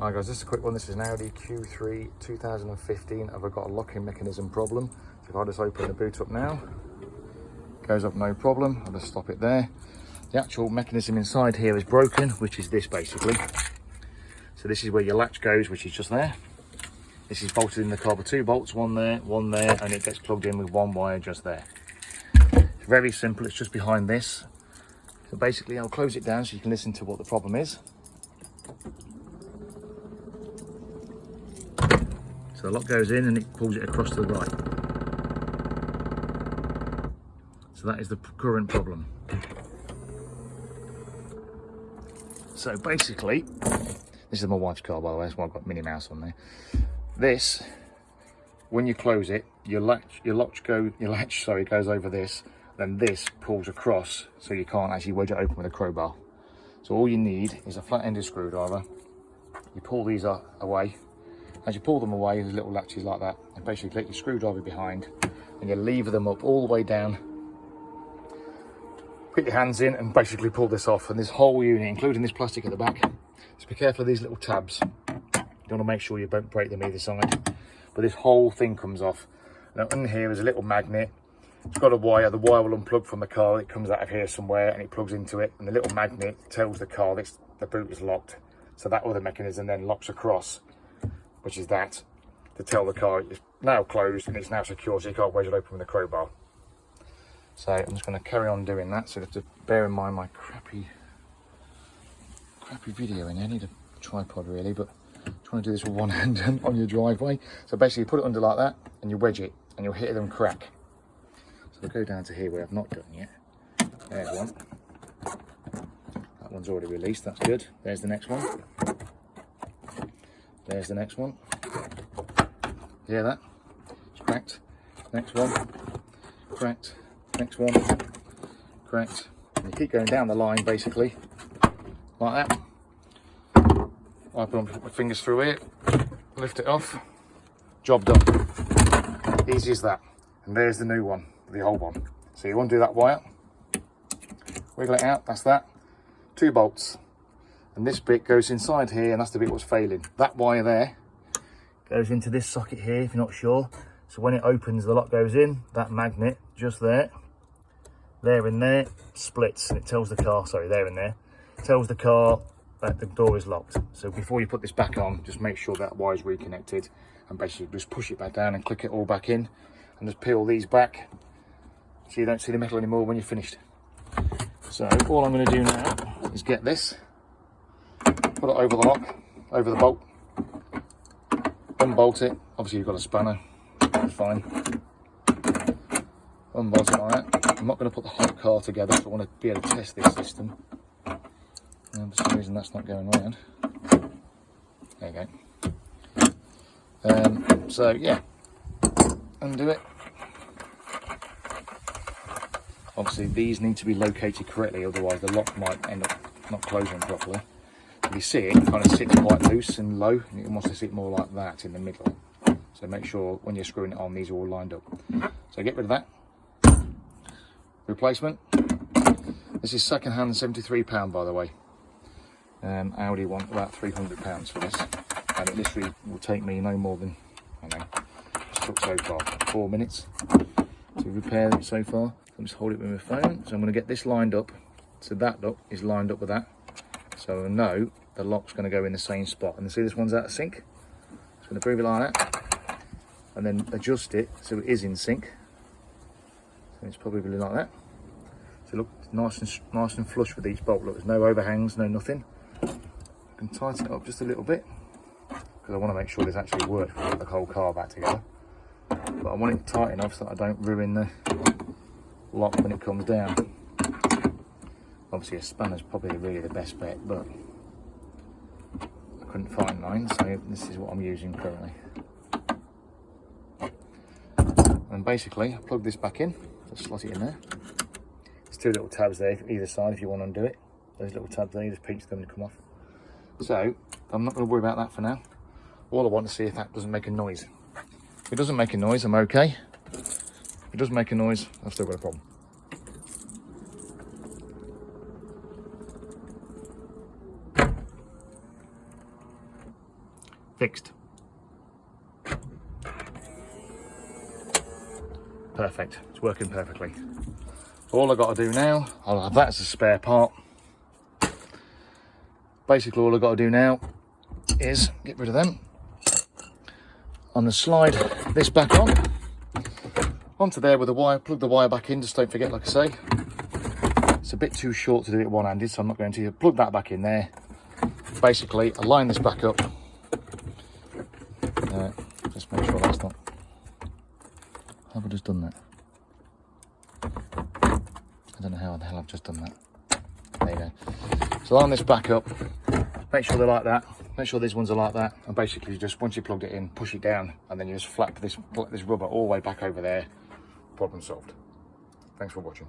Hi guys, just a quick one. This is an Audi Q3 2015. I've got a locking mechanism problem. So if I just open the boot up now, it goes up no problem. I'll just stop it there. The actual mechanism inside here is broken, which is this basically. So this is where your latch goes, which is just there. This is bolted in the car with 2 bolts, one there, and it gets plugged in with 1 wire just there. It's very simple, it's just behind this. So basically I'll close it down so you can listen to what the problem is. So the lock goes in and it pulls it across to the right. So that is the current problem. So basically, this is my wife's car by the way, that's why I've got Minnie Mouse on there. This, when you close it, your latch goes over this, then this pulls across so you can't actually wedge it open with a crowbar. So all you need is a flat-ended screwdriver. You pull these away. As you pull them away, there's little latches like that, and basically take your screwdriver behind and you lever them up all the way down. Put your hands in and basically pull this off, and this whole unit, including this plastic at the back, just be careful of these little tabs. You want to make sure you don't break them either side, but this whole thing comes off. Now in here is a little magnet. It's got a wire. The wire will unplug from the car. It comes out of here somewhere and it plugs into it, and the little magnet tells the car that the boot is locked. So that other mechanism then locks across, which is that, to tell the car it's now closed and it's now secure, so you can't wedge it open with a crowbar. So I'm just going to carry on doing that. So you have to bear in mind my crappy video in there. I need a tripod really, but I'm trying to do this with one hand on your driveway. So basically you put it under like that and you wedge it and you'll hear them crack. So we'll go down to here where I've not done yet. There's one. That one's already released, that's good. There's the next one. There's the next one. Hear that? It's cracked. Next one. Cracked. Next one. Cracked. And you keep going down the line basically, like that. I put my fingers through here, lift it off, job done. Easy as that. And there's the new one, the old one. So you undo that wire, wiggle it out, that's that. 2 bolts. And this bit goes inside here, and that's the bit what's failing. That wire there goes into this socket here, if you're not sure. So when it opens, the lock goes in, that magnet just there and there, splits, and it tells the car, sorry, there and there, tells the car that the door is locked. So before you put this back on, just make sure that wire is reconnected, and basically just push it back down and click it all back in, and just peel these back so you don't see the metal anymore when you're finished. So all I'm going to do now is get this, put it over the lock, over the bolt, unbolt it. Obviously you've got a spanner, that's fine. Unbolt it like that. I'm not going to put the whole car together, so I want to be able to test this system. And for some reason that's not going around. There you go. So yeah, undo it. Obviously these need to be located correctly, otherwise the lock might end up not closing properly. If you see it, it kind of sits quite loose and low, and it wants to sit more like that in the middle. So make sure when you're screwing it on, these are all lined up. So get rid of that. Replacement. This is second hand, £73 by the way. Audi want about £300 for this, and it literally will take me no more than, I don't know, it's took so far 4 minutes to repair it so far. I'll just hold it with my phone. So I'm going to get this lined up, so that lock is lined up with that, so I know the lock's going to go in the same spot. And see this one's out of sync, just going to move it like that and then adjust it so it is in sync. So it's probably like that. So look, it's nice and flush with each bolt. Look, there's no overhangs, no nothing. I can tighten it up just a little bit because I want to make sure this actually works to put the whole car back together. But I want it tight enough so that I don't ruin the lock when it comes down. Obviously a spanner's probably really the best bet, but I couldn't find mine, so this is what I'm using currently. And basically I plug this back in, just slot it in there. There's 2 little tabs there either side if you want to undo it. Those little tabs there, you just pinch them and come off. So I'm not going to worry about that for now. All I want to see if that doesn't make a noise. If it doesn't make a noise, I'm okay. If it does make a noise, I've still got a problem. Fixed. Perfect, it's working perfectly. All I've got to do now, I'll have that as a spare part. Basically all I've got to do now is get rid of them. I'm going to slide this back on, onto there with the wire, plug the wire back in, just don't forget, like I say. It's a bit too short to do it one-handed, so I'm not going to. Plug that back in there. Basically, I line this back up. Just make sure that's not... Have I just done that? I don't know how the hell I've just done that. There you go. So line this back up, make sure they're like that, make sure these ones are like that, and basically just, once you plugged it in, push it down, and then you just flap this rubber all the way back over there. Problem solved. Thanks for watching.